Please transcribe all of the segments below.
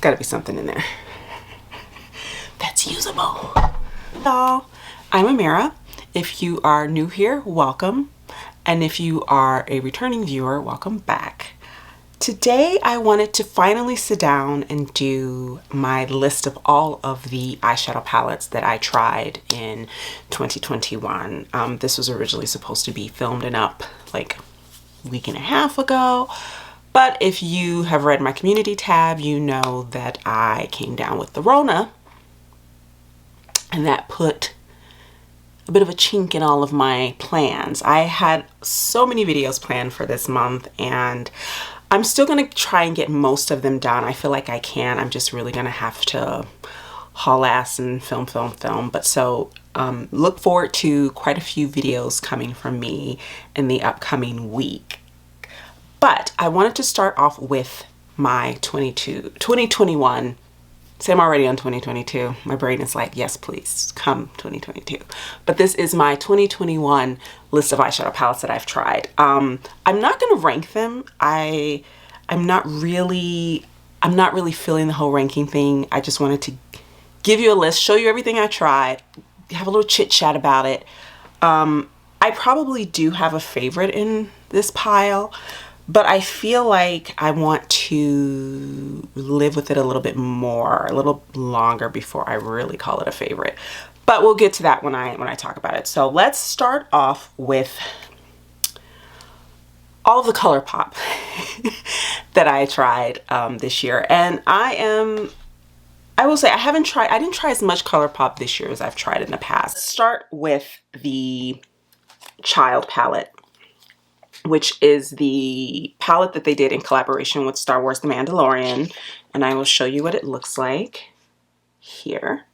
got to be something in there that's usable. Y'all, I'm Amira. If you are new here, welcome. And if you are a returning viewer, welcome back. Today I wanted to finally sit down and do my list of all of the eyeshadow palettes that I tried in 2021. This was originally supposed to be filmed and up like a week and a half ago, but if you have read my community tab, you know that I came down with the Rona, and that put a bit of a chink in all of my plans. I had so many videos planned for this month, and I'm still gonna try and get most of them done. I feel like I can. I'm just really gonna have to haul ass and film. But so look forward to quite a few videos coming from me in the upcoming week. But I wanted to start off with my 2021. See, I'm already on 2022. My brain is like, yes, please, come 2022. But this is my 2021 list of eyeshadow palettes that I've tried. I'm not gonna rank them. I'm not really feeling the whole ranking thing. I just wanted to give you a list, show you everything I tried, have a little chit chat about it. I probably do have a favorite in this pile, but I feel like I want to live with it a little bit more, a little longer before I really call it a favorite. But we'll get to that when I talk about it. So let's start off with all of the ColourPop that I tried this year. And I will say I didn't try as much ColourPop this year as I've tried in the past. Let's start with the Child palette, which is the palette that they did in collaboration with Star Wars The Mandalorian. And I will show you what it looks like here.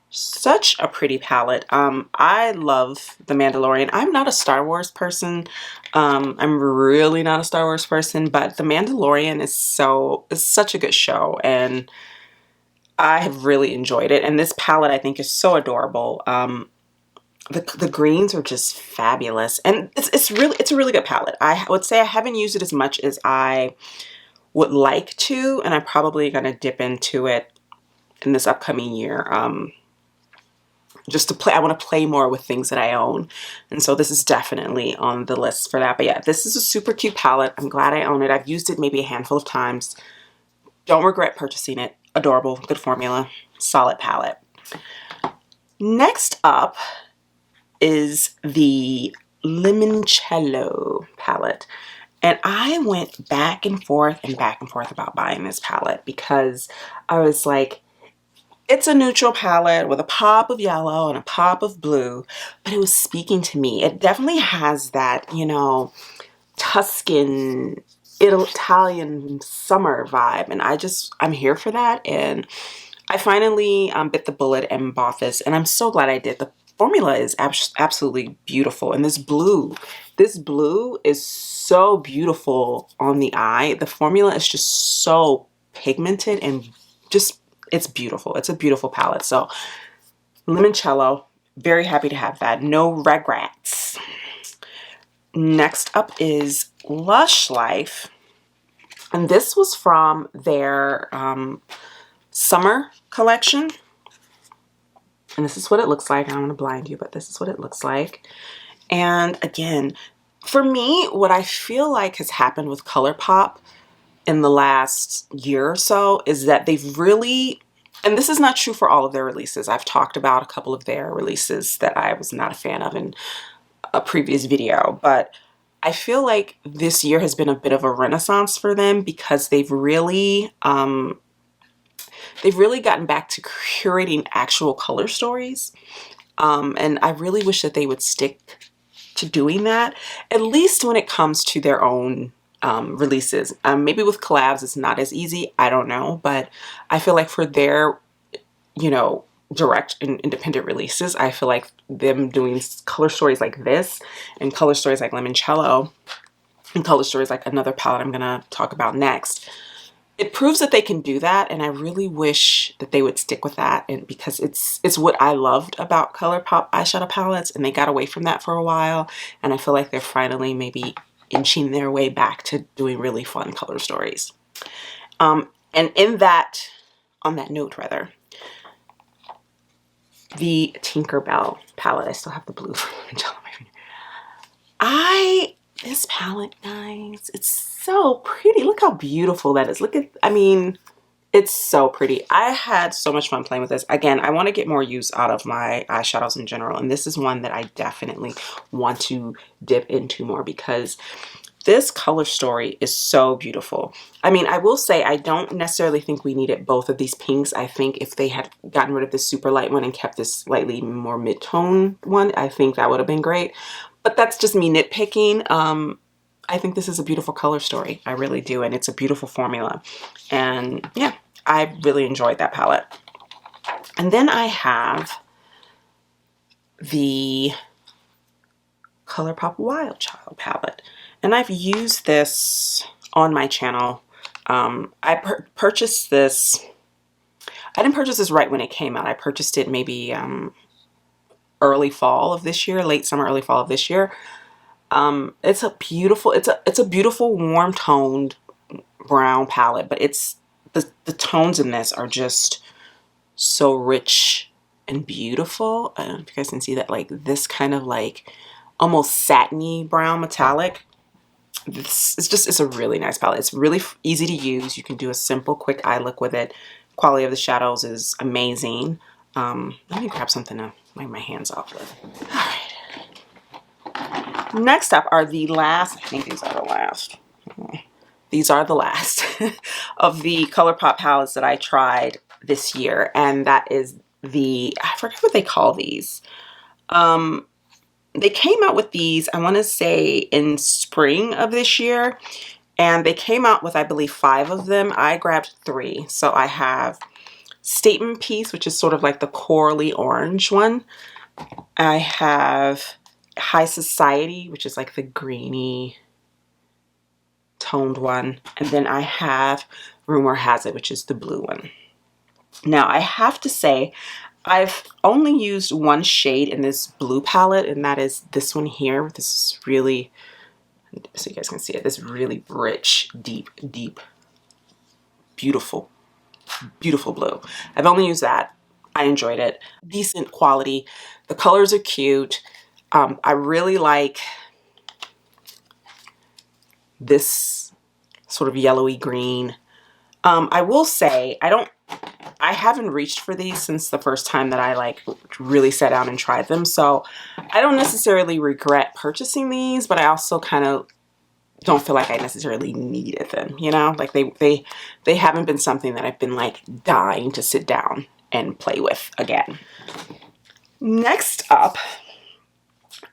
Such a pretty palette. I love The Mandalorian. I'm not a Star Wars person. I'm really not a Star Wars person, but The Mandalorian is such a good show, and I have really enjoyed it. And this palette I think is so adorable. The greens are just fabulous, and it's a really good palette. I would say I haven't used it as much as I would like to, and I'm probably gonna dip into it in this upcoming year. Just to play, I want to play more with things that I own, and so this is definitely on the list for that. But yeah, this is a super cute palette. I'm glad I own it. I've used it maybe a handful of times. Don't regret purchasing it. Adorable, good formula, solid palette. Next up is the Limoncello palette, and I went back and forth about buying this palette because I was like, it's a neutral palette with a pop of yellow and a pop of blue, but it was speaking to me. It definitely has that, you know, Tuscan Italian summer vibe, and I'm here for that. And I finally bit the bullet and bought this, and I'm so glad I did. The formula is absolutely beautiful, and this blue is so beautiful on the eye. The formula is just so pigmented and just, it's beautiful. It's a beautiful palette. So Limoncello, very happy to have that. No regrets. Next up is Lush Life, and this was from their summer collection. And this is what it looks like. I don't want to blind you, but this is what it looks like. And again, for me, what I feel like has happened with ColourPop in the last year or so is that they've really, and this is not true for all of their releases. I've talked about a couple of their releases that I was not a fan of in a previous video, but I feel like this year has been a bit of a renaissance for them because they've really gotten back to curating actual color stories. And I really wish that they would stick to doing that, at least when it comes to their own releases. Maybe with collabs it's not as easy, I don't know, but I feel like for their, you know, direct and independent releases, I feel like them doing color stories like this and color stories like Limoncello and color stories like another palette I'm gonna talk about next, it proves that they can do that, and I really wish that they would stick with that, and because it's what I loved about ColourPop eyeshadow palettes, and they got away from that for a while, and I feel like they're finally maybe inching their way back to doing really fun color stories. And in that, on that note rather, the Tinkerbell palette. I still have the blue from this palette, guys, it's so pretty. Look how beautiful that is. Look at, I mean, it's so pretty. I had so much fun playing with this. Again, I want to get more use out of my eyeshadows in general. And this is one that I definitely want to dip into more because this color story is so beautiful. I mean, I will say I don't necessarily think we needed both of these pinks. I think if they had gotten rid of this super light one and kept this slightly more mid-tone one, I think that would have been great. But that's just me nitpicking. I think this is a beautiful color story. I really do. And it's a beautiful formula. And yeah, I really enjoyed that palette. And then I have the ColourPop Wild Child palette. And I've used this on my channel. I purchased this. I didn't purchase this right when it came out. I purchased it maybe early fall of this year, late summer, early fall of this year. It's a beautiful warm toned brown palette, but it's the tones in this are just so rich and beautiful. I don't know if you guys can see that, like this kind of like almost satiny brown metallic. It's a really nice palette. It's really easy to use. You can do a simple quick eye look with it. Quality of the shadows is amazing. Let me grab something to wipe my hands off with. All right. Next up are the last, I think these are the last. These are the last of the ColourPop palettes that I tried this year. And that is the, I forget what they call these. They came out with these, I want to say in spring of this year. And they came out with, I believe, 5 of them. I grabbed 3. So I have Statement Piece, which is sort of like the corally orange one. I have High Society, which is like the greeny toned one. And then I have Rumor Has It, which is the blue one. Now, I have to say, I've only used one shade in this blue palette, and that is this one here. This is really, so you guys can see it, this really rich, deep, beautiful, beautiful blue. I've only used that. I enjoyed it. Decent quality. The colors are cute. I really like this sort of yellowy green. I will say, I haven't reached for these since the first time that I like really sat down and tried them. So I don't necessarily regret purchasing these, but I also kind of don't feel like I necessarily needed them, you know? Like they haven't been something that I've been like dying to sit down and play with again. Next up,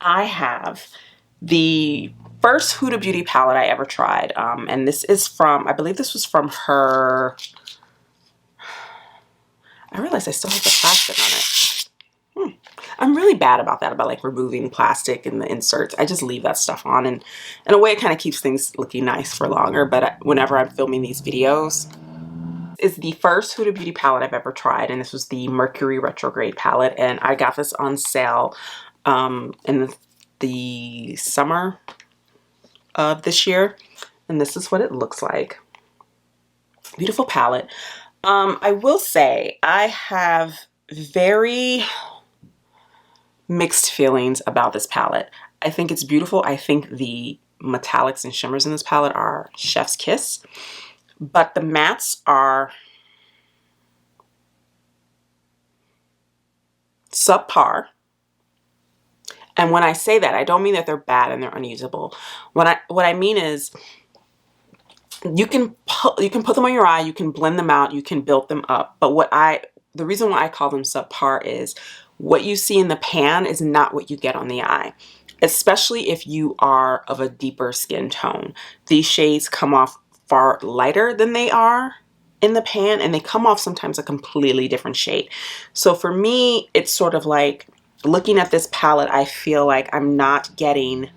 I have the first Huda Beauty palette I ever tried. And this is from, I believe this was from her. I realized I still have the plastic on it. I'm really bad about that, about like removing plastic and the inserts. I just leave that stuff on, and in a way it kind of keeps things looking nice for longer. But whenever I'm filming these videos, it's the first Huda Beauty palette I've ever tried, and this was the Mercury Retrograde palette, and I got this on sale in the summer of this year, and this is what it looks like. Beautiful palette. I will say I have very mixed feelings about this palette. I think it's beautiful. I think the metallics and shimmers in this palette are chef's kiss, but the mattes are subpar. And when I say that, I don't mean that they're bad and they're unusable. What I mean is, you can put them on your eye, you can blend them out, you can build them up. But the reason why I call them subpar is what you see in the pan is not what you get on the eye, especially if you are of a deeper skin tone. These shades come off far lighter than they are in the pan, and they come off sometimes a completely different shade. So for me, it's sort of like looking at this palette, I feel like I'm not getting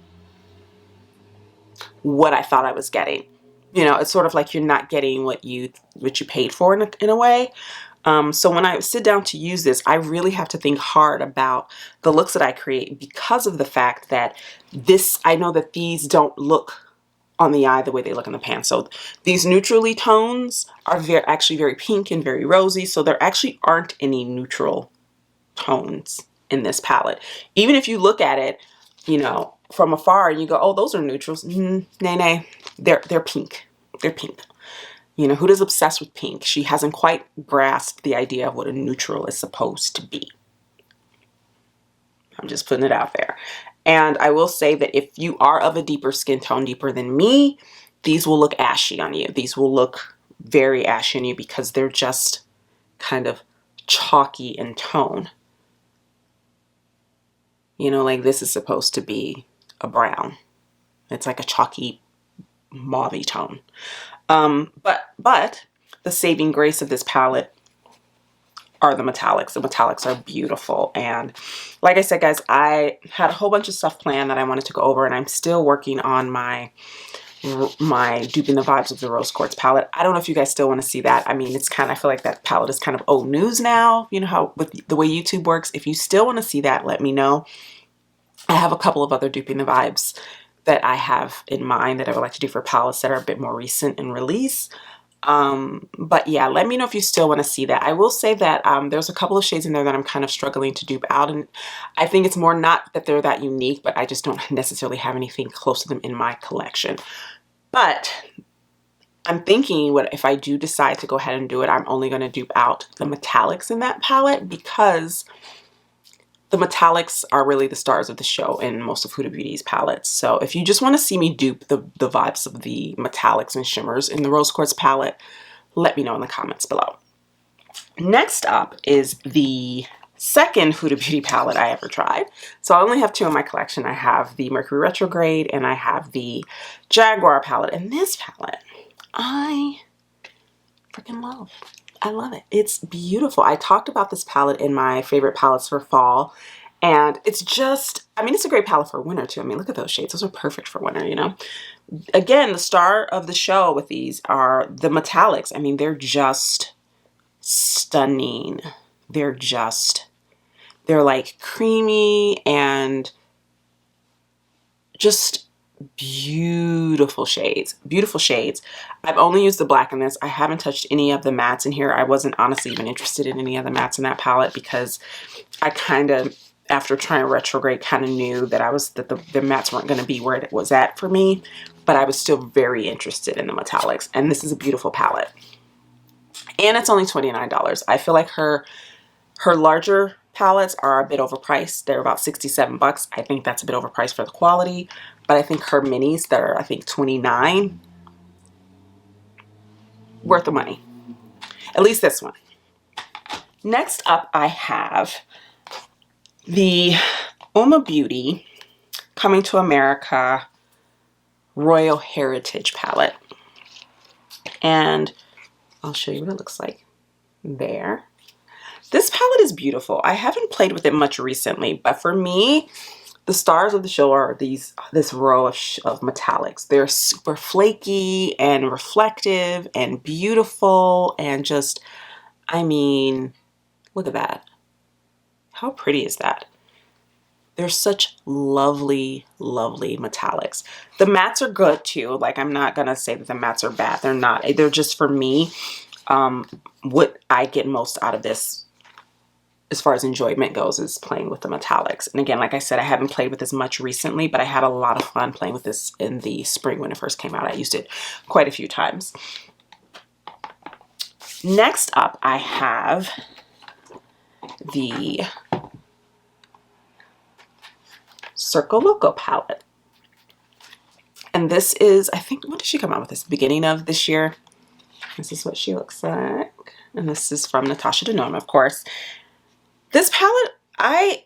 what I thought I was getting. You know, it's sort of like you're not getting what you paid for in a way. So when I sit down to use this, I really have to think hard about the looks that I create, because of the fact that I know that these don't look on the eye the way they look in the pan. So these neutrally tones are actually very pink and very rosy. So there actually aren't any neutral tones in this palette. Even if you look at it, you know, from afar and you go, oh, those are neutrals. Nay, they're pink. They're pink. You know, Huda's obsessed with pink. She hasn't quite grasped the idea of what a neutral is supposed to be. I'm just putting it out there. And I will say that if you are of a deeper skin tone, deeper than me, these will look ashy on you. These will look very ashy on you because they're just kind of chalky in tone. You know, like this is supposed to be a brown. It's like a chalky mauve tone. But the saving grace of this palette are the metallics. The metallics are beautiful. And like I said, guys, I had a whole bunch of stuff planned that I wanted to go over, and I'm still working on my Duping the Vibes of the Rose Quartz palette. I don't know if you guys still want to see that. I mean, it's kind of, I feel like that palette is kind of old news now. You know how with the way YouTube works. If you still want to see that, let me know. I have a couple of other Duping the Vibes that I have in mind that I would like to do for palettes that are a bit more recent in release. But yeah, let me know if you still want to see that. I will say that there's a couple of shades in there that I'm kind of struggling to dupe out, and I think it's more not that they're that unique, but I just don't necessarily have anything close to them in my collection. But I'm thinking, what if I do decide to go ahead and do it, I'm only going to dupe out the metallics in that palette, because the metallics are really the stars of the show in most of Huda Beauty's palettes. So if you just want to see me dupe the vibes of the metallics and shimmers in the Rose Quartz palette, let me know in the comments below. Next up is the second Huda Beauty palette I ever tried. So I only have two in my collection. I have the Mercury Retrograde and I have the Jaguar palette. And this palette, I freaking love. I love it. It's beautiful. I talked about this palette in my favorite palettes for fall, and it's just, I mean, it's a great palette for winter too. I mean, look at those shades. Those are perfect for winter, you know? Again, the star of the show with these are the metallics. I mean, they're just stunning. They're like creamy and just beautiful shades. Beautiful shades. I've only used the black in this. I haven't touched any of the mattes in here. I wasn't honestly even interested in any of the mattes in that palette because I kind of, after trying Retrograde, kind of knew that the mattes weren't going to be where it was at for me, but I was still very interested in the metallics. And this is a beautiful palette. And it's only $29. I feel like her larger palettes are a bit overpriced. They're about 67 bucks. I think that's a bit overpriced for the quality, but I think her minis that are, I think, 29, worth the money. At least this one. Next up, I have the Uoma Beauty Coming to America Royal Heritage palette. And I'll show you what it looks like there. This palette is beautiful. I haven't played with it much recently, but for me, the stars of the show are this row of metallics. They're super flaky and reflective and beautiful and just, I mean, look at that. How pretty is that? They're such lovely, lovely metallics. The mattes are good too. Like, I'm not gonna say that the mattes are bad. They're not. They're just, for me, what I get most out of this as far as enjoyment goes is playing with the metallics. And again, like I said, I haven't played with this much recently, but I had a lot of fun playing with this in the spring when it first came out. I used it quite a few times. Next up, I have the Circo Loco palette. And this is, I think, when did she come out with this? Beginning of this year. This is what she looks like. And this is from Natasha Denona, of course. This palette, I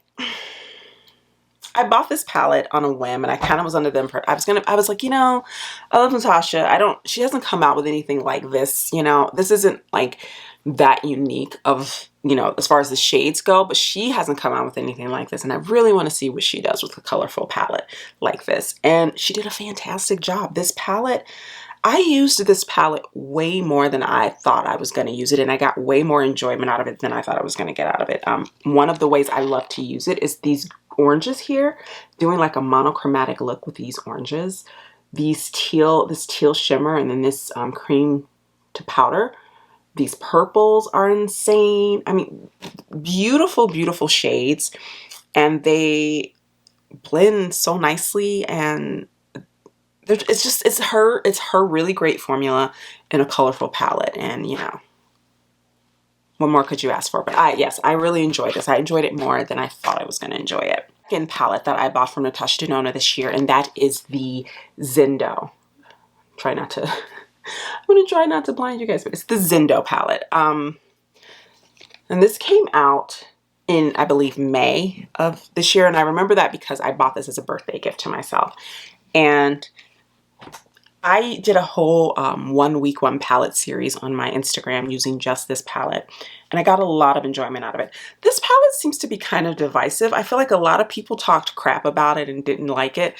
bought this palette on a whim, and I kind of was under the impression, I was like, you know, I love Natasha. She hasn't come out with anything like this, you know. This isn't like that unique of, you know, as far as the shades go, but she hasn't come out with anything like this, and I really want to see what she does with a colorful palette like this. And she did a fantastic job. This palette, I used this palette way more than I thought I was going to use it, and I got way more enjoyment out of it than I thought I was going to get out of it. One of the ways I love to use it is these oranges here, doing like a monochromatic look with these oranges. this teal shimmer, and then this cream to powder. These purples are insane. I mean, beautiful, beautiful shades, and they blend so nicely, and it's her really great formula in a colorful palette. And you know, what more could you ask for? But yes, I really enjoyed this. I enjoyed it more than I thought I was going to enjoy it. Second palette that I bought from Natasha Denona this year, and that is the Zindo. Try not to I'm gonna try not to blind you guys, but it's the Zindo palette. And this came out in, I believe, May of this year, and I remember that because I bought this as a birthday gift to myself. And I did a whole 1 week 1 palette series on my Instagram using just this palette, and I got a lot of enjoyment out of it. This palette seems to be kind of divisive. I feel like a lot of people talked crap about it and didn't like it.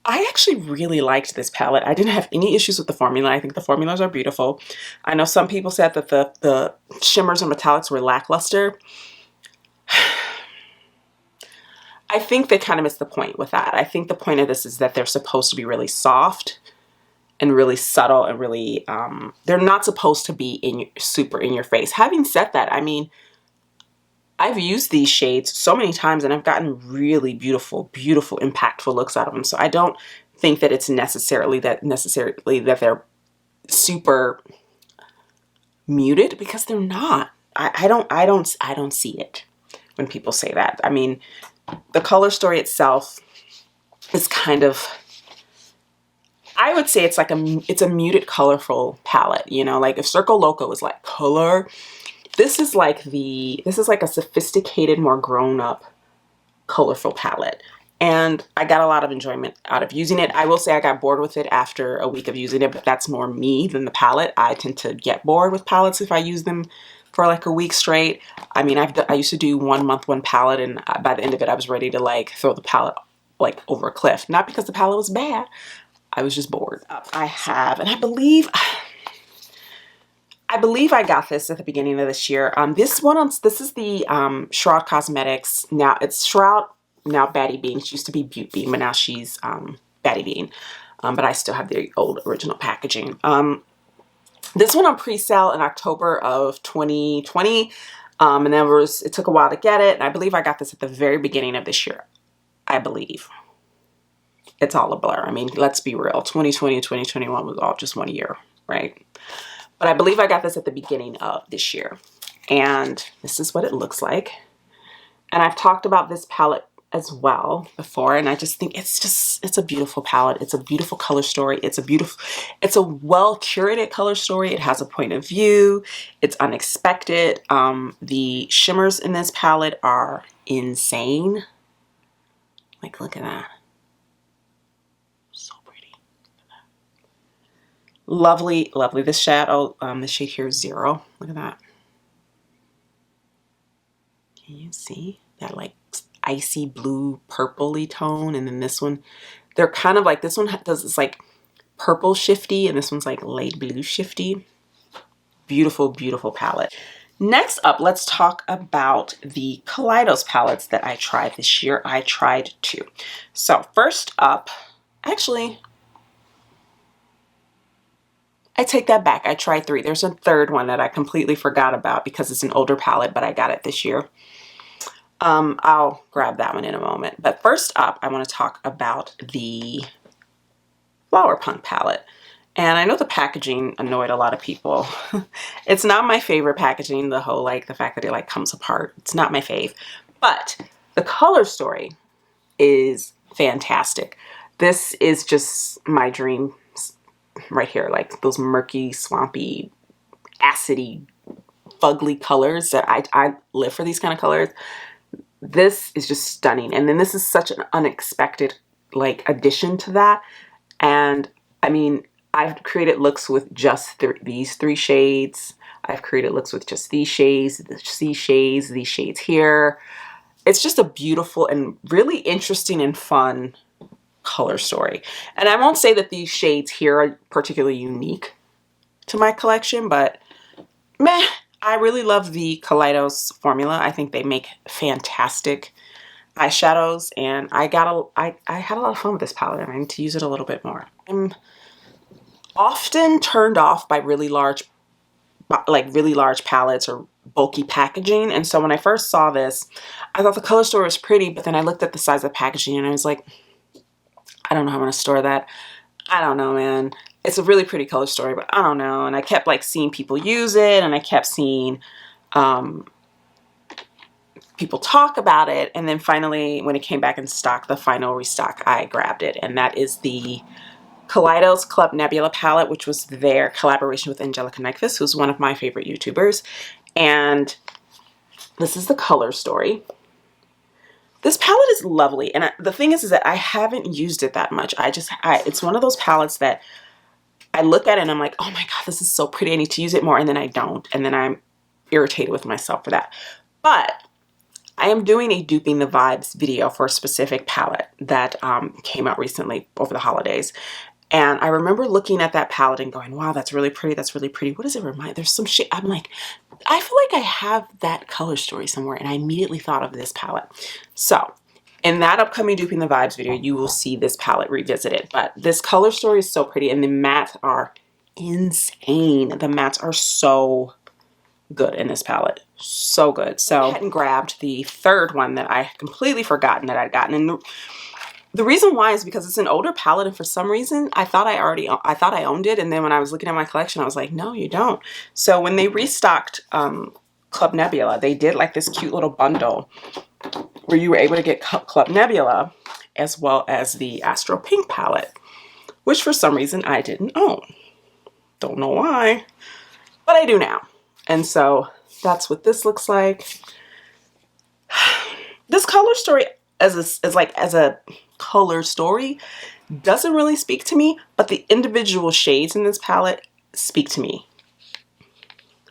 I actually really liked this palette. I didn't have any issues with the formula. I think the formulas are beautiful. I know some people said that the shimmers and metallics were lackluster. I think they kind of missed the point with that. I think the point of this is that they're supposed to be really soft and really subtle and really, they're not supposed to be super in your face. Having said that, I mean, I've used these shades so many times and I've gotten really beautiful, beautiful, impactful looks out of them. So I don't think that it's necessarily that they're super muted, because they're not. I don't see it when people say that. I mean, the color story itself is kind of, I would say it's like it's a muted, colorful palette. You know, like if Circo Loco is like color, this is like a sophisticated, more grown-up, colorful palette. And I got a lot of enjoyment out of using it. I will say I got bored with it after a week of using it, but that's more me than the palette. I tend to get bored with palettes if I use them for like a week straight. I mean, I used to do 1 month 1 palette, and by the end of it, I was ready to like throw the palette like over a cliff. Not because the palette was bad. I was just bored. I have, and I believe I got this at the beginning of this year. This is the Shroud Cosmetics. Now it's Shroud, now Baddie Bean. She used to be Beauty Bean, but now she's Baddie Bean. But I still have the old original packaging. This one on pre-sale in October of 2020. And it took a while to get it. And I believe I got this at the very beginning of this year. I believe. It's all a blur. I mean, let's be real. 2020 and 2021 was all just 1 year, right? But I believe I got this at the beginning of this year. And this is what it looks like. And I've talked about this palette as well before, and I just think it's a beautiful palette. It's a beautiful color story. It's a well curated color story. It has a point of view. It's unexpected. The shimmers in this palette are insane. Like, look at that. So pretty. Lovely, lovely. This shadow, the shade here is 0. Look at that. Can you see that, like, icy blue purpley tone? And then this one, they're kind of like, this one does this like purple shifty, and this one's like light blue shifty. Beautiful, beautiful palette. Next up, let's talk about the Kaleidos palettes that I tried this year. I tried 2. So first up, actually, I take that back. I tried 3. There's a third one that I completely forgot about because it's an older palette, but I got it this year. I'll grab that one in a moment. But first up, I want to talk about the Flower Punk palette. And I know the packaging annoyed a lot of people. It's not my favorite packaging, the whole, like, the fact that it, like, comes apart. It's not my fave. But the color story is fantastic. This is just my dream right here. Like, those murky, swampy, acidy, fugly colors that I live for, these kind of colors. This is just stunning. And then this is such an unexpected, like, addition to that. And I mean, I've created looks with just these 3 shades. I've created looks with just these shades, these shades here. It's just a beautiful and really interesting and fun color story. And I won't say that these shades here are particularly unique to my collection, but meh. I really love the Kaleidos formula. I think they make fantastic eyeshadows, and I had a lot of fun with this palette, and I need to use it a little bit more. I'm often turned off by really large palettes or bulky packaging, and so when I first saw this, I thought the color story was pretty, but then I looked at the size of the packaging and I was like, I don't know how I'm gonna store that. I don't know, man. It's a really pretty color story, but I don't know. And I kept like seeing people use it, and I kept seeing people talk about it, and then finally when it came back in stock, the final restock, I grabbed it, and that is the Kaleidos Club Nebula palette, which was their collaboration with Angelica Nyquist, who's one of my favorite YouTubers. And this is the color story. This palette is lovely, and the thing is that I haven't used it that much. It's one of those palettes that I look at it and I'm like, oh my god, this is so pretty, I need to use it more, and then I don't, and then I'm irritated with myself for that. But I am doing a duping the vibes video for a specific palette that came out recently over the holidays. And I remember looking at that palette and going, wow, that's really pretty. That's really pretty. What does it remind? There's some shit. I'm like, I feel like I have that color story somewhere. And I immediately thought of this palette. So in that upcoming Duping the Vibes video, you will see this palette revisited. But this color story is so pretty. And the mattes are insane. The mattes are so good in this palette. So good. So I hadn't grabbed the third one that I had completely forgotten that I'd gotten. And the reason why is because it's an older palette, and for some reason I thought I owned it, and then when I was looking at my collection I was like, no, you don't. So when they restocked Club Nebula, they did like this cute little bundle where you were able to get Club Nebula as well as the Astro Pink palette, which for some reason I didn't own. Don't know why, but I do now. And so that's what this looks like. This color story as a color story doesn't really speak to me, but the individual shades in this palette speak to me.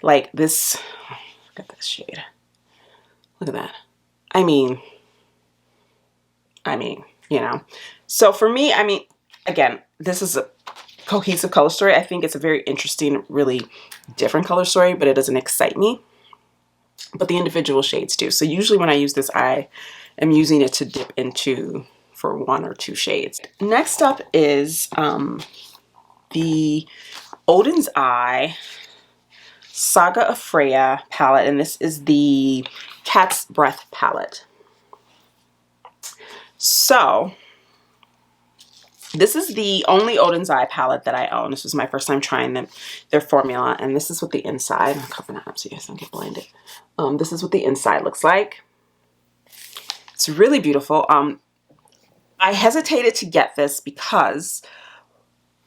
Like this, look at this shade. Look at that. I mean, you know. So for me, I mean, again, this is a cohesive color story. I think it's a very interesting, really different color story, but it doesn't excite me. But the individual shades do. So usually when I use this, I am using it to dip into for one or two shades. Next up is the Odin's Eye Saga of Freya palette, and this is the Cat's Breath palette. So this is the only Odin's Eye palette that I own. This was my first time trying their formula, and this is what the inside, I'm covering that up so you guys don't get blinded. This is what the inside looks like. It's really beautiful. I hesitated to get this because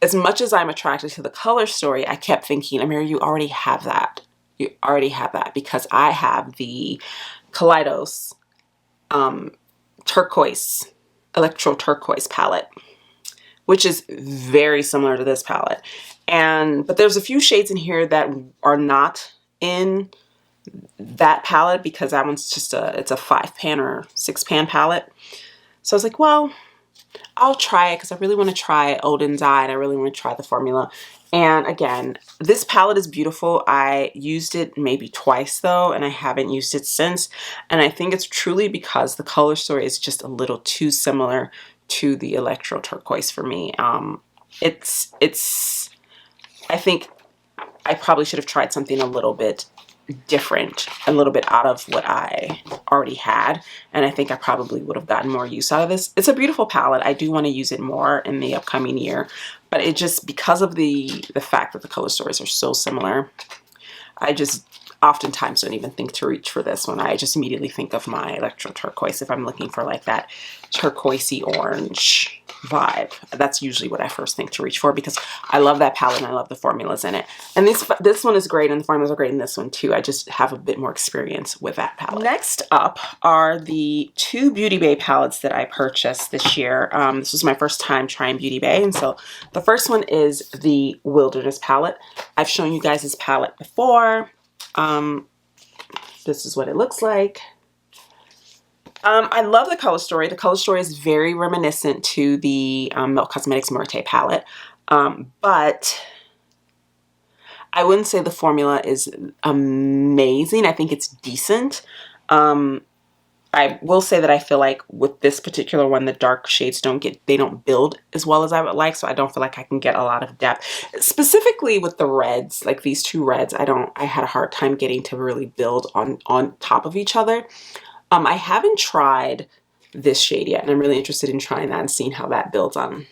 as much as I'm attracted to the color story, I kept thinking, Amira, you already have that. You already have that, because I have the Kaleidos turquoise, electro turquoise palette, which is very similar to this palette. But there's a few shades in here that are not in that palette, because that one's just it's a 5-pan or 6-pan palette. So I was like, well, I'll try it because I really want to try Odin's Eye and I really want to try the formula. And again, this palette is beautiful. I used it maybe twice though, and I haven't used it since. And I think it's truly because the color story is just a little too similar to the electro turquoise for me. I think I probably should have tried something a little bit different, a little bit out of what I already had, and I think I probably would have gotten more use out of this. It's a beautiful palette. I do want to use it more in the upcoming year, but it just, because of the fact that the color stories are so similar, I just oftentimes don't even think to reach for this one. I just immediately think of my electro turquoise if I'm looking for like that turquoisey orange vibe. That's usually what I first think to reach for, because I love that palette and I love the formulas in it. And this one is great, and the formulas are great in this one too. I just have a bit more experience with that palette. Next up are the two Beauty Bay palettes that I purchased this year. This was my first time trying Beauty Bay, and so the first one is the Wilderness palette. I've shown you guys this palette before. This is what it looks like. I love the color story. The color story is very reminiscent to the Milk Cosmetics Myrte palette, but I wouldn't say the formula is amazing. I think it's decent. I will say that I feel like with this particular one, the dark shades they don't build as well as I would like. So I don't feel like I can get a lot of depth. Specifically with the reds, like these two reds, I had a hard time getting to really build on top of each other. I haven't tried this shade yet, and I'm really interested in trying that and seeing how that builds on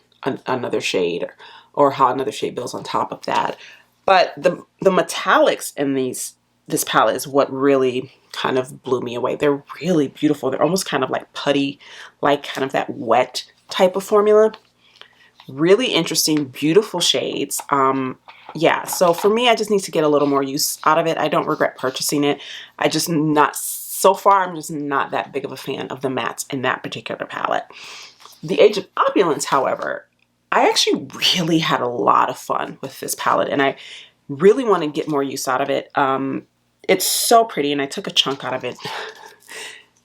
another shade, or how another shade builds on top of that. But the metallics in this palette is what really kind of blew me away. They're really beautiful. They're almost kind of like putty, like kind of that wet type of formula. Really interesting, beautiful shades. Yeah, so for me, I just need to get a little more use out of it. I don't regret purchasing it. So far, I'm just not that big of a fan of the mattes in that particular palette. The Age of Opulence, however, I actually really had a lot of fun with this palette, and I really want to get more use out of it. It's so pretty, and I took a chunk out of it.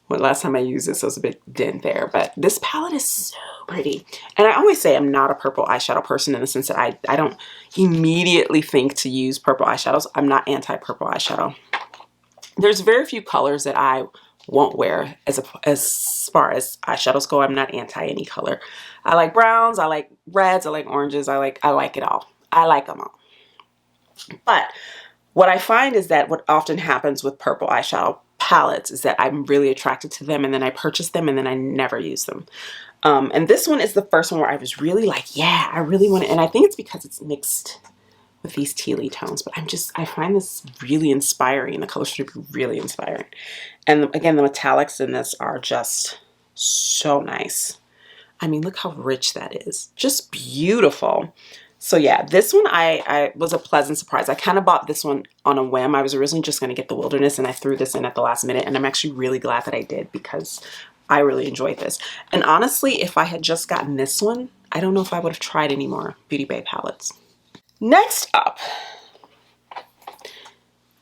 Well, last time I used it, so it's a bit dent there, but this palette is so pretty. And I always say I'm not a purple eyeshadow person, in the sense that I don't immediately think to use purple eyeshadows. I'm not anti-purple eyeshadow. There's very few colors that I won't wear as far as eyeshadows go. I'm not anti any color. I like browns, I like reds, I like oranges, I like it all. I like them all. But what I find is that what often happens with purple eyeshadow palettes is that I'm really attracted to them, and then I purchase them, and then I never use them. And this one is the first one where I was really like, yeah, I really want it. And I think it's because it's mixed with these tealy tones, but I find this really inspiring. The colors should be really inspiring. And again, the metallics in this are just so nice. I mean, look how rich that is. Just beautiful. So yeah, this one I was a pleasant surprise. I kind of bought this one on a whim. I was originally just going to get the Wilderness, and I threw this in at the last minute, and I'm actually really glad that I did, because I really enjoyed this. And honestly, if I had just gotten this one, I don't know if I would have tried any more Beauty Bay palettes. Next up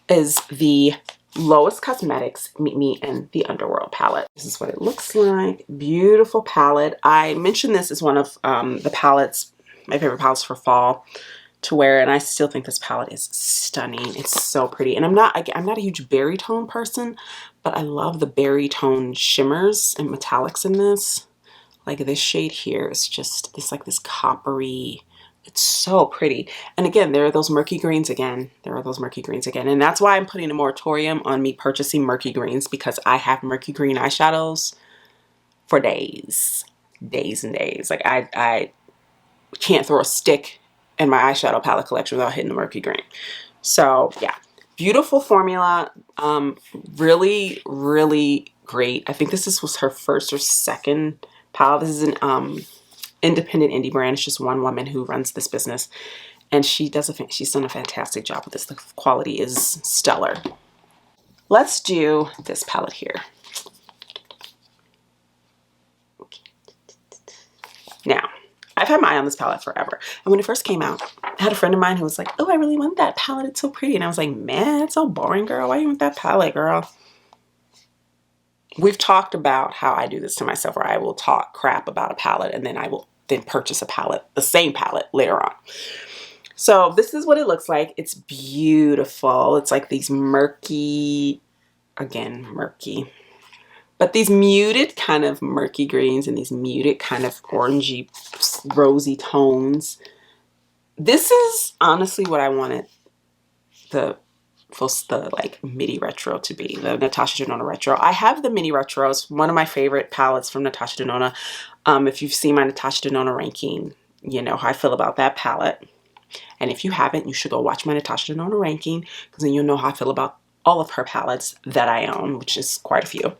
is the Kaleidos Cosmetics Meet Me in the Underworld palette. This is what it looks like. Beautiful palette. I mentioned this as one of the palettes, my favorite palettes for fall to wear, and I still think this palette is stunning. It's so pretty. And I'm not a huge berry tone person, but I love the berry tone shimmers and metallics in this. Like this shade here is just this coppery. It's so pretty. And again, there are those murky greens again. And that's why I'm putting a moratorium on me purchasing murky greens, because I have murky green eyeshadows for days and days. Like I can't throw a stick in my eyeshadow palette collection without hitting the murky green. So yeah, beautiful formula. Really, really great. I think this was her first or second palette. This is an independent indie brand. It's just one woman who runs this business, and she's done a fantastic job with this. The quality is stellar. Let's do this palette here. Now, I've had my eye on this palette forever, and when it first came out, I had a friend of mine who was like, oh, I really want that palette, it's so pretty. And I was like, man, it's so boring, girl. Why do you want that palette, girl? We've talked about how I do this to myself, where I will talk crap about a palette, and then I will purchase a palette, the same palette, later on. So this is what it looks like. It's beautiful. It's like these murky, again, murky, but these muted kind of murky greens and these muted kind of orangey, rosy tones. This is honestly what I wanted the like midi retro to be, the Natasha Denona retro. I have the mini retro. It's one of my favorite palettes from Natasha Denona. If you've seen my Natasha Denona ranking, you know how I feel about that palette. And if you haven't, you should go watch my Natasha Denona ranking, because then you'll know how I feel about all of her palettes that I own, which is quite a few.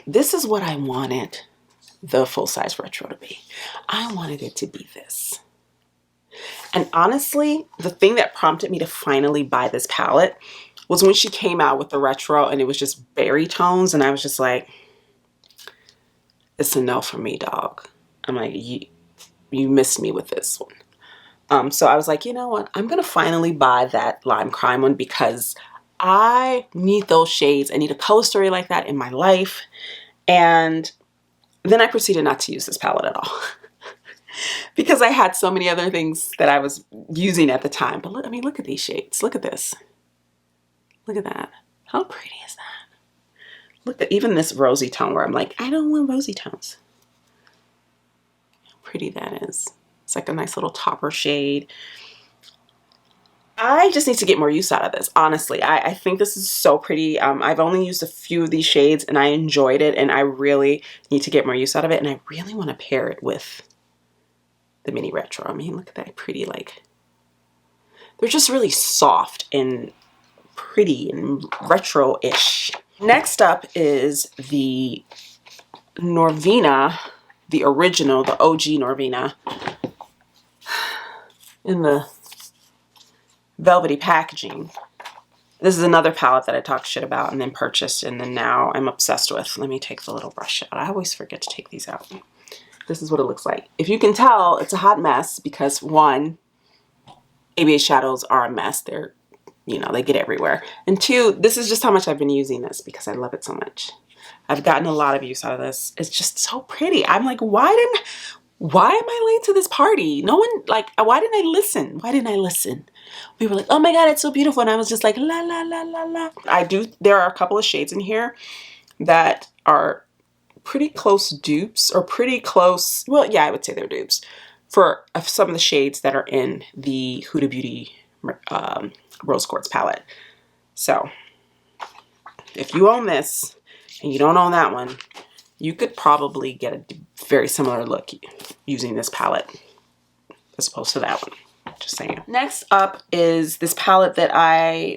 This is what I wanted the full-size retro to be. I wanted it to be this. And honestly, the thing that prompted me to finally buy this palette was when she came out with the retro, and it was just berry tones, and I was just like, it's a no for me, dog. I'm like, you missed me with this one. So I was like, you know what? I'm going to finally buy that Lime Crime one, because I need those shades. I need a color story like that in my life. And then I proceeded not to use this palette at all. Because I had so many other things that I was using at the time. But look, I mean, look at these shades. Look at this. Look at that. How pretty is that? Look at even this rosy tone where I'm like, I don't want rosy tones. How pretty that is. It's like a nice little topper shade. I just need to get more use out of this, honestly. I think this is so pretty. I've only used a few of these shades and I enjoyed it, and I really need to get more use out of it, and I really want to pair it with the mini retro. I mean, look at that pretty, like, they're just really soft and pretty and retro-ish. Next up is the Norvina, the original, the OG Norvina, in the velvety packaging. This is another palette that I talked shit about and then purchased, and then now I'm obsessed with. Let me take the little brush out. I always forget to take these out. This is what it looks like. If you can tell, it's a hot mess because, one, ABA shadows are a mess. They're, you know, they get everywhere. And two, this is just how much I've been using this because I love it so much. I've gotten a lot of use out of this. It's just so pretty. I'm like, why am I late to this party? No one, like, why didn't I listen? Why didn't I listen? We were like, oh my God, it's so beautiful. And I was just like, la, la, la, la, la. There are a couple of shades in here that are pretty close dupes, or pretty close, well, yeah, I would say they're dupes for some of the shades that are in the Huda Beauty Rose Quartz palette. So if you own this and you don't own that one, you could probably get a very similar look using this palette as opposed to that one. Just saying. Next up is this palette that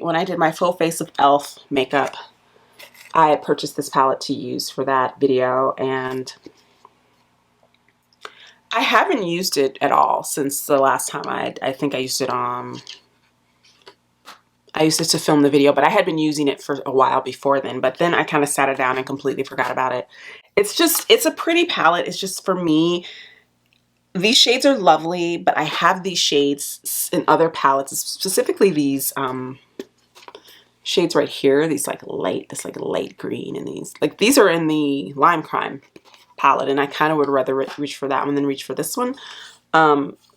when I did my full face of e.l.f. makeup, I had purchased this palette to use for that video, and I haven't used it at all since the last time I think I used it I used it to film the video, but I had been using it for a while before then, but then I kind of sat it down and completely forgot about it. It's a pretty palette. It's just, for me, these shades are lovely, but I have these shades in other palettes, specifically these shades right here, this like light green, and these are in the Lime Crime palette, and I kind of would rather reach for that one than reach for this one.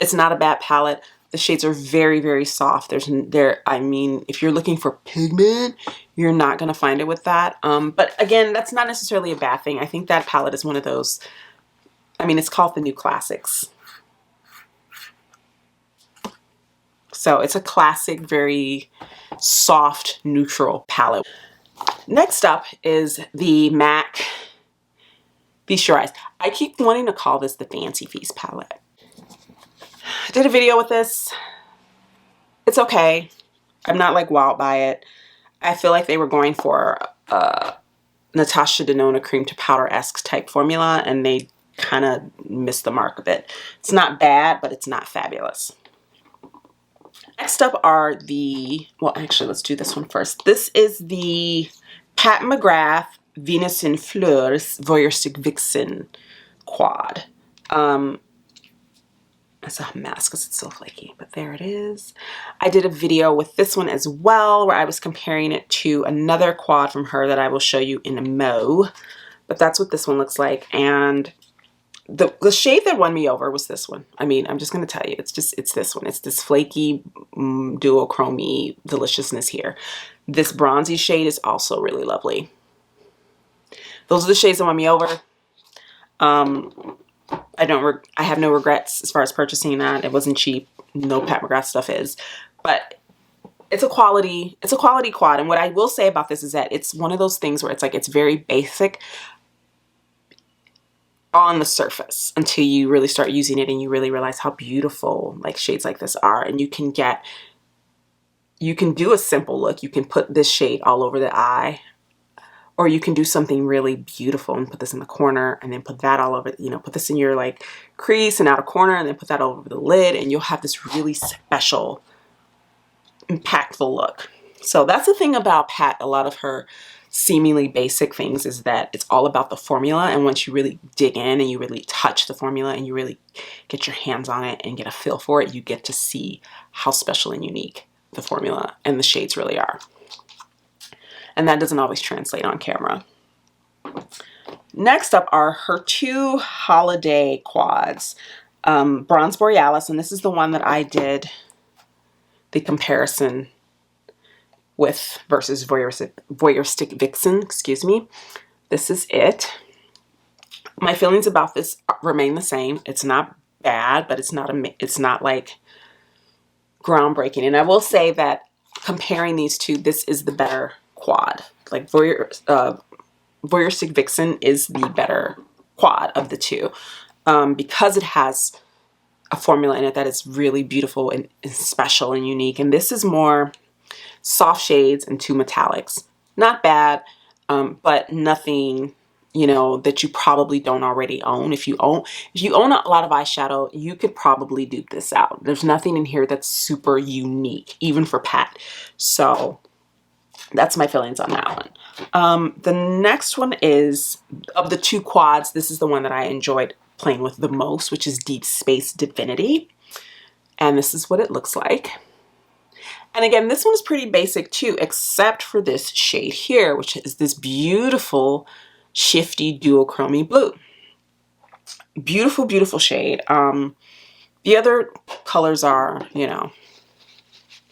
It's not a bad palette. The shades are very, very soft. I mean, if you're looking for pigment, you're not going to find it with that. But again, that's not necessarily a bad thing. I think that palette is one of those, I mean, it's called the New Classics. So it's a classic, very soft, neutral palette. Next up is the MAC Feast Your Eyes. I keep wanting to call this the Fancy Feast palette. I did a video with this. It's okay. I'm not like wowed by it. I feel like they were going for Natasha Denona cream to powder-esque type formula, and they kind of missed the mark a bit. It's not bad, but it's not fabulous. Next up are well, actually, let's do this one first. This is the Pat McGrath Venus in Fleurs Voyeuristic Vixen Quad. It's a mess because it's so flaky, but there it is. I did a video with this one as well where I was comparing it to another quad from her that I will show you in a mo. But that's what this one looks like. And the shade that won me over was this one. I mean, I'm just going to tell you, it's this one. It's this flaky, duochrome-y deliciousness here. This bronzy shade is also really lovely. Those are the shades that won me over. I have no regrets as far as purchasing that. It wasn't cheap. No Pat McGrath stuff is. But it's a quality quad. And what I will say about this is that it's one of those things where it's like, it's very basic on the surface until you really start using it and you really realize how beautiful like shades like this are. And you can do a simple look. You can put this shade all over the eye, or you can do something really beautiful and put this in the corner and then put that all over, you know, put this in your like crease and outer corner and then put that all over the lid, and you'll have this really special, impactful look. So that's the thing about Pat. A lot of her seemingly basic things is that it's all about the formula, and once you really dig in and you really touch the formula and you really get your hands on it and get a feel for it, you get to see how special and unique the formula and the shades really are. And that doesn't always translate on camera. Next up are her two holiday quads. Bronze Borealis, and this is the one that I did the comparison with versus Voyeuristic Vixen, excuse me. This is it. My feelings about this remain the same. It's not bad, but it's not like groundbreaking. And I will say that comparing these two, this is the better quad. Like Voyeuristic Vixen is the better quad of the two, because it has a formula in it that is really beautiful and special and unique. And this is more soft shades and two metallics. Not bad, but nothing, you know, that you probably don't already own. If you own a lot of eyeshadow, you could probably dupe this out. There's nothing in here that's super unique, even for Pat. So that's my feelings on that one. The next one is, of the two quads, this is the one that I enjoyed playing with the most, which is Deep Space Divinity. And this is what it looks like. And again, this one is pretty basic too, except for this shade here, which is this beautiful shifty duochrome blue. Beautiful, beautiful shade. The other colors are, you know,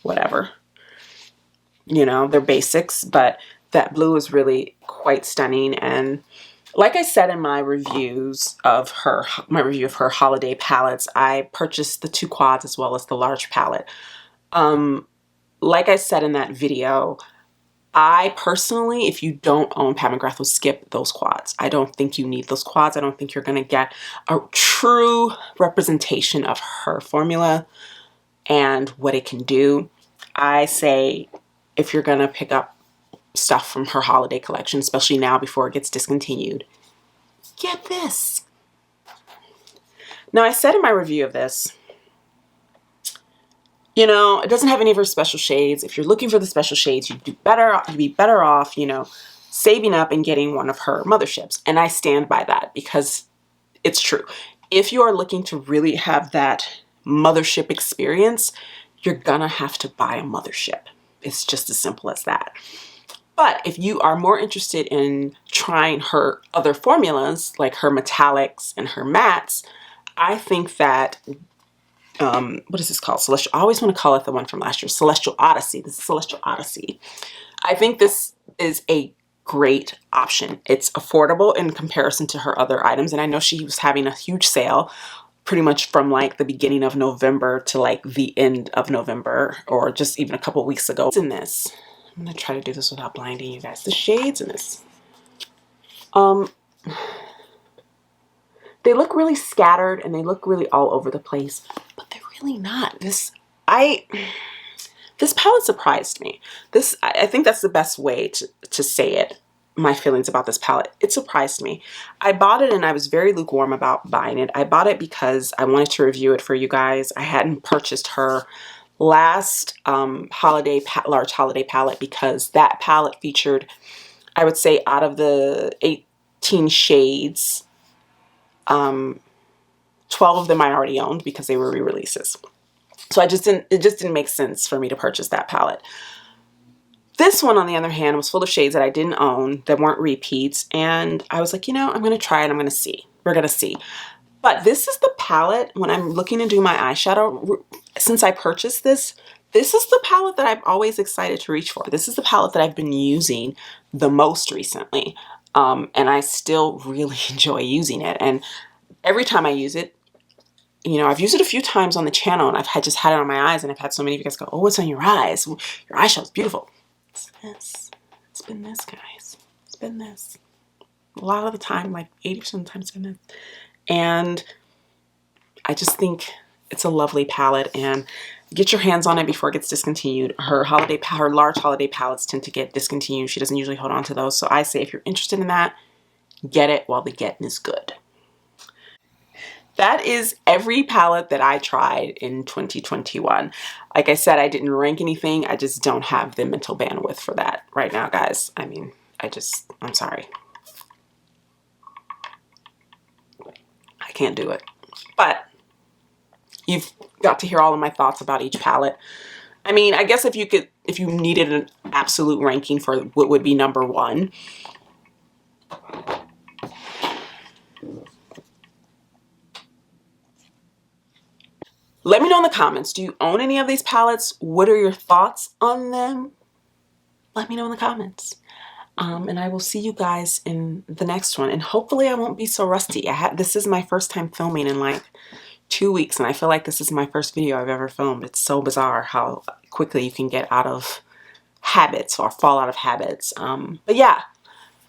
whatever. You know, they're basics, but that blue is really quite stunning. And like I said in my reviews of her holiday palettes, I purchased the two quads as well as the large palette. Like I said in that video, I personally, if you don't own Pat McGrath, will skip those quads. I don't think you need those quads. I don't think you're going to get a true representation of her formula and what it can do. I say if you're going to pick up stuff from her holiday collection, especially now before it gets discontinued, get this. Now, I said in my review of this, you know, it doesn't have any of her special shades. If you're looking for the special shades, you'd be better off, you know, saving up and getting one of her motherships. And I stand by that because it's true. If you are looking to really have that mothership experience, you're gonna have to buy a mothership. It's just as simple as that. But if you are more interested in trying her other formulas, like her metallics and her mattes, I think that what is this called? Celestial. I always want to call it the one from last year, Celestial Odyssey. This is Celestial Odyssey. I think this is a great option. It's affordable in comparison to her other items. And I know she was having a huge sale pretty much from like the beginning of November to like the end of November, or just even a couple weeks ago. What's in this? I'm going to try to do this without blinding you guys. The shades in this. They look really scattered and they look really all over the place, but they're really not. This palette surprised me. I think that's the best way to say it. My feelings about this palette. It surprised me. I bought it and I was very lukewarm about buying it. I bought it because I wanted to review it for you guys. I hadn't purchased her last large holiday palette because that palette featured, I would say, out of the 18 shades, 12 of them I already owned because they were re-releases. So it just didn't make sense for me to purchase that palette. This one, on the other hand, was full of shades that I didn't own, that weren't repeats, and I was like, you know, I'm going to try it. I'm going to see. We're going to see. But this is the palette, when I'm looking to do my eyeshadow, since I purchased this is the palette that I'm always excited to reach for. This is the palette that I've been using the most recently. And I still really enjoy using it. And every time I use it, you know, I've used it a few times on the channel and I've just had it on my eyes, and I've had so many of you guys go, oh, what's on your eyes? Your eyeshadow's beautiful. It's this. It's been this, guys. It's been this. A lot of the time, like 80% of the time, it's been this. And I just think it's a lovely palette, and get your hands on it before it gets discontinued. Her large holiday palettes tend to get discontinued. She doesn't usually hold on to those. So I say if you're interested in that, get it while the getting is good. That is every palette that I tried in 2021. Like I said, I didn't rank anything. I just don't have the mental bandwidth for that right now, guys. I mean, I'm sorry. I can't do it. But you've got to hear all of my thoughts about each palette. I mean, I guess if you needed an absolute ranking for what would be number one, let me know in the comments. Do you own any of these palettes? What are your thoughts on them? let me know in the comments. And I will see you guys in the next one. And hopefully I won't be so rusty. This is my first time filming in like 2 weeks, and I feel like this is my first video I've ever filmed. It's so bizarre how quickly you can get out of habits or fall out of habits. But yeah,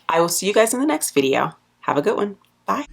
I will see you guys in the next video. Have a good one. Bye.